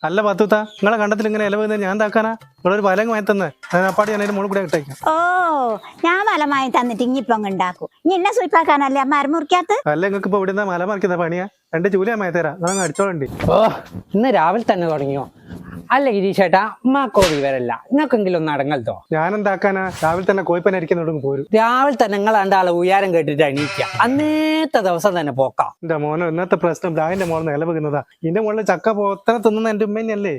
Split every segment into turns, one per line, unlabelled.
അല്ല പത്തുത്ത നിങ്ങളെ കണ്ടത്തിൽ ഇങ്ങനെ ഇല വീഴുന്നത് ഞാൻ താക്കാനാ നിങ്ങളൊരു വലങ്ങ് വാങ്ങി തന്നെ അപ്പാടി ഞാൻ മോളിൽ കൂടെ ഇട്ടേക്കാം.
ഓ ഞാൻ മലമായി തന്നിട്ട് ഇനിയിപ്പൊ ഉണ്ടാക്കും ഇനി എന്നെ സൂപ്പാക്കാനല്ലേ മരം മുറിക്കാത്ത.
അല്ല നിങ്ങൾക്ക് ഇപ്പൊ ഇവിടെ മല മറിക്കുന്ന പണിയാ 2 ചൂല മായി തരാം നിങ്ങൾ അടിച്ചോളണ്ടി.
ഓ ഇന്ന് രാവിലെ തന്നെ തുടങ്ങിയോ? അല്ല ഗിരീഷേട്ടാ ഉമ്മാക്കോ വിവരല്ല നിങ്ങൾക്കെങ്കിലും ഒന്ന് അടങ്ങലത്തോ.
ഞാനെന്താക്കാനാ രാവിലെ തന്നെ കോയിപ്പന അരിക്കുന്നോടും പോരും.
രാവിലെ തന്നെ നിങ്ങൾ രണ്ടാളെ ഉയരം കേട്ടിട്ട് എണീക്കുക അന്നേത്തെ ദിവസം തന്നെ പോക്കാം.
എന്റെ മോനോ ഇന്നത്തെ പ്രശ്നം ബ്ലാവിന്റെ മോളിൽ നില വെക്കുന്നതാ. ഇതിന്റെ മുകളിൽ ചക്ക പോത്തന തിന്നുന്ന എന്റെ ഉമ്മേനല്ലേ.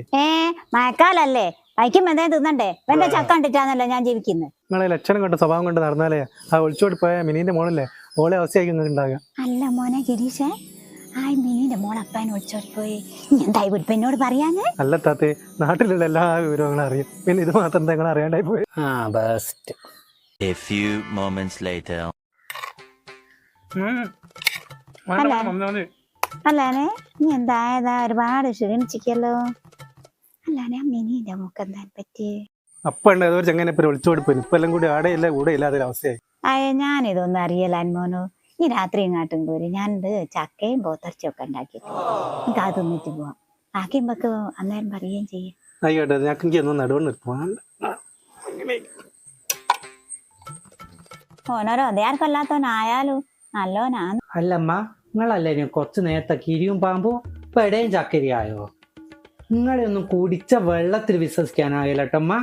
മഴക്കാലല്ലേ വൈക്കും എന്തേ തിന്നണ്ടേ എന്റെ ചക്ക കണ്ടിട്ടാന്നല്ലേ ഞാൻ ജീവിക്കുന്നത്.
നിങ്ങളെ ലക്ഷണം കൊണ്ട് സ്വഭാവം കൊണ്ട് നടന്നാലേ ആ ഒളിച്ചോടി പോയ മിനിന്റെ മോളല്ലേ ഓളെ അവസ്ഥയായിരിക്കും ഉണ്ടാകുക.
അല്ല മോനെ ഗിരീഷേ ആ മിനിന്റെ മോളപ്പാൻ ഒളിച്ചോടി പോയി എന്തായി വിടുപ്പ് എന്നോട് പറയാന്.
അല്ല താത്തേ നാട്ടിലുള്ള എല്ലാ വിവരങ്ങളും അറിയും പിന്നെ ഇത് മാത്രം നിങ്ങൾ അറിയാണ്ടായി പോയി.
Best.
A few moments later.
അല്ലാനെ നീ എന്തായതാ ഒരുപാട് ക്ഷീണിച്ചിക്കല്ലോ. അല്ലാനെ ആ മിനിന്റെ മോക്ക് എന്താ പറ്റി?
അപ്പ ഉണ്ട് ഏതോ ചെങ്ങനെ ഇപ്പൊ ഒളിച്ചോടി പോയി. ഇപ്പൊ എല്ലാം കൂടി ആടെയില്ല കൂടെ ഇല്ലാത്തൊരു അവസ്ഥയായി.
ഞാനിതൊന്നും അറിയില്ല അന്മോനു. ഈ രാത്രി ഇങ്ങോട്ടും പോര് ഞാനിത് ചക്കയും പോത്തർച്ചയൊക്കെ ഉണ്ടാക്കിയിട്ട് എനിക്ക് അത് തിന്നിട്ട് പോവാം. ബാക്കിയുമ്പക്ക് അന്നേരം പറയുകയും ചെയ്യും.
ആയിക്കോട്ടെ ഞങ്ങൾക്ക് ഒന്നും നടുവണ്ണ്
ഓനോരോ അതേർക്കല്ലാത്തവനായാലും നല്ലോനാന്ന്.
അല്ലമ്മ നിങ്ങളല്ലേ കുറച്ച് നേരത്തെ കിരിയും പാമ്പും ഇപ്പൊ ഇടയും ചക്കരിയായോ? നിങ്ങളെ ഒന്നും കുടിച്ച വെള്ളത്തിൽ വിശ്വസിക്കാനായില്ലട്ടമ്മ.